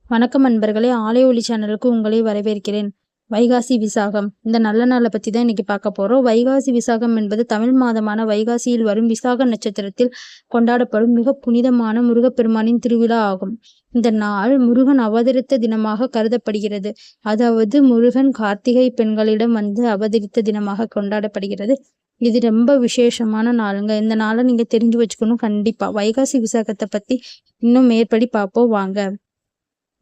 வணக்கம் அன்பர்களே, ஆலய ஒளி சேனலுக்கு உங்களை வரவேற்கிறேன். வைகாசி விசாகம் இந்த நல்ல நாளை பற்றி தான் இன்னைக்கு பார்க்க போகிறோம். வைகாசி விசாகம் என்பது தமிழ் மாதமான வைகாசியில் வரும் விசாக நட்சத்திரத்தில் கொண்டாடப்படும் மிக புனிதமான முருகப்பெருமானின் திருவிழா ஆகும். இந்த நாள் முருகன் அவதரித்த தினமாக கருதப்படுகிறது. அதாவது முருகன் கார்த்திகை பெண்களிடம் வந்து அவதரித்த தினமாக கொண்டாடப்படுகிறது. இது ரொம்ப விசேஷமான நாளுங்க. இந்த நாளை நீங்க தெரிஞ்சு வச்சுக்கணும். கண்டிப்பா வைகாசி விசாகத்தை பத்தி இன்னும் மேற்படி பார்ப்போம் வாங்க.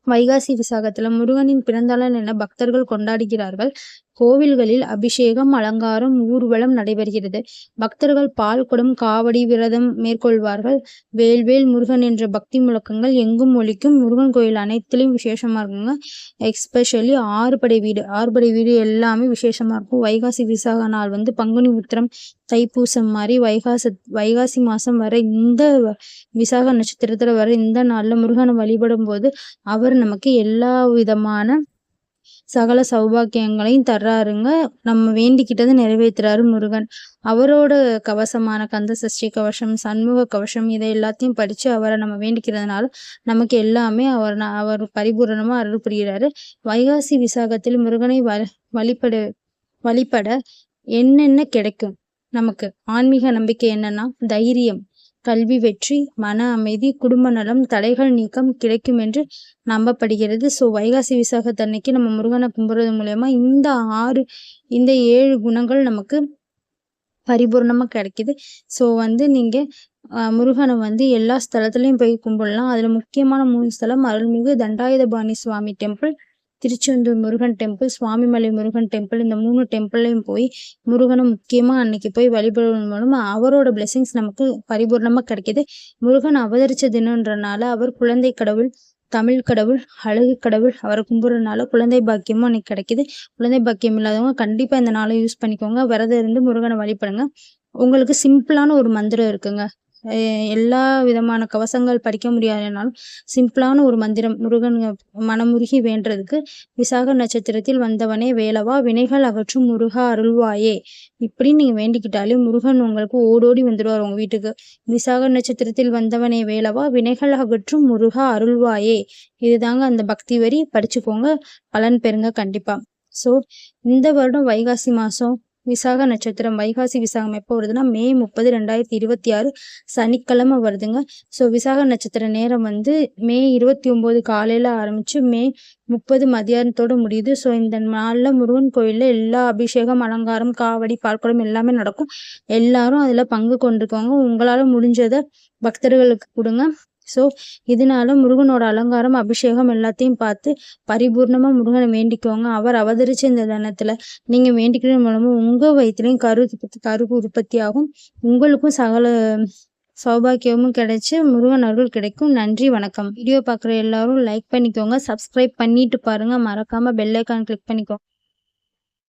வைகாசி விசாகத்துல முருகனின் பிறந்தநாள் என பக்தர்கள் கொண்டாடுகிறார்கள். கோவில்களில் அபிஷேகம், அலங்காரம், ஊர்வலம் நடைபெறுகிறது. பக்தர்கள் பால் குடம், காவடி, விரதம் மேற்கொள்வார்கள். வேல்வேல் முருகன் என்ற பக்தி முழக்கங்கள் எங்கும் ஒலிக்கும். முருகன் கோயில் அனைத்திலும் விசேஷமா இருக்குங்க. எஸ்பெஷலி ஆறுபடை வீடு எல்லாமே விசேஷமா இருக்கும். வைகாசி விசாக நாள் வந்து பங்குனி உத்திரம், தைப்பூசம் மாதிரி வைகாசி மாசம் வர இந்த விசாக நட்சத்திரத்துல வர இந்த நாள்ல முருகனை வழிபடும் போது அவர் நமக்கு எல்லா விதமான சகல சௌபாக்கியங்களையும் தர்றாருங்க. நம்ம வேண்டிக்கிட்டதை நிறைவேற்றுறாரு முருகன். அவரோட கவசமான கந்த சஷ்டி கவசம், சண்முக கவசம் இதை எல்லாத்தையும் படிச்சு அவரை நம்ம வேண்டிக்கிறதுனால நமக்கு எல்லாமே அவர் பரிபூரணமா அருள் புரிகிறாரு. வைகாசி விசாகத்தில் முருகனை வழிபட என்னென்ன கிடைக்கும்? நமக்கு ஆன்மீக நம்பிக்கை என்னன்னா தைரியம், கல்வி வெற்றி, மன அமைதி, குடும்ப நலம், தடைகள் நீக்கம் கிடைக்கும் என்று நம்பப்படுகிறது. ஸோ வைகாசி விசாகத்தன்னைக்கு நம்ம முருகனை கும்புறது மூலயமா இந்த 7 குணங்கள் நமக்கு பரிபூர்ணமாக கிடைக்குது. ஸோ நீங்க முருகனை எல்லா ஸ்தலத்துலையும் போய் கும்பிடலாம். அதில் முக்கியமான 3 ஸ்தலம் Arulmigu Dandayuthapani Swami temple, Tiruchendur Murugan temple, Swamimalai Murugan temple. இந்த 3 டெம்பிள்லையும் போய் முருகனை முக்கியமாக அன்னைக்கு போய் வழிபடுவதன் மூலம் அவரோட பிளெஸிங்ஸ் நமக்கு பரிபூர்ணமாக கிடைக்கிது. முருகன் அவதரிச்ச தினம்ன்றனால அவர் குழந்தை கடவுள், தமிழ் கடவுள், அழகு கடவுள். அவரை கும்பிட்றதுனால குழந்தை பாக்கியமும் அன்னைக்கு கிடைக்கிது. குழந்தை பாக்கியம் இல்லாதவங்க கண்டிப்பாக இந்த நாளை யூஸ் பண்ணிக்கோங்க. விரதம் இருந்து முருகனை வழிபடுங்க. உங்களுக்கு சிம்பிளான ஒரு மந்திரம் இருக்குங்க. எல்லா விதமான கவசங்கள் படிக்க முடியாதனாலும் சிம்பிளான ஒரு மந்திரம் முருகன் மனமுருகி வேண்டதுக்கு, விசாக நட்சத்திரத்தில் வந்தவனே வேலவா, வினைகள் அகற்றும் முருகா அருள்வாயே, இப்படி நீங்க வேண்டிக்கிட்டாலே முருகன் உங்களுக்கு ஓடோடி வந்துடுவார் உங்க வீட்டுக்கு. விசாக நட்சத்திரத்தில் வந்தவனே வேலவா, வினைகள் அகற்றும் முருகா அருள்வாயே, இதுதாங்க அந்த பக்தி வரி. படிச்சுக்கோங்க, பலன் பெறுங்க கண்டிப்பா. ஸோ இந்த வருடம் வைகாசி மாசம் விசாக நட்சத்திரம், வைகாசி விசாகம் எப்போ வருதுன்னா மே 30, 2026 சனிக்கிழமை வருதுங்க. ஸோ விசாக நட்சத்திர நேரம் மே 29 காலையில் ஆரம்பிச்சு மே 30 மதியானத்தோடு முடியுது. ஸோ இந்த நாளில் முருகன் கோயிலில் எல்லா அபிஷேகம், அலங்காரம், காவடி, பால்குடம் எல்லாமே நடக்கும். எல்லாரும் அதில் பங்கு கொண்டிருக்கவங்க உங்களால் முடிஞ்சதை பக்தர்களுக்கு கொடுங்க. ஸோ இதனால முருகனோட அலங்காரம், அபிஷேகம் எல்லாத்தையும் பார்த்து பரிபூர்ணமா முருகனை வேண்டிக்கோங்க. அவர் அவதரிச்ச இந்த தினத்துல நீங்க வேண்டிக்கிறது மூலமா உங்க வயிற்றுலையும் கரு உற்பத்தி ஆகும். உங்களுக்கும் சகல சௌபாக்கியமும் கிடைச்சு முருகன் அருள் கிடைக்கும். நன்றி, வணக்கம். வீடியோ பார்க்குற எல்லாரும் லைக் பண்ணிக்கோங்க, சப்ஸ்கிரைப் பண்ணிட்டு பாருங்க, மறக்காம பெல் ஐக்கான் கிளிக் பண்ணிக்கோங்க.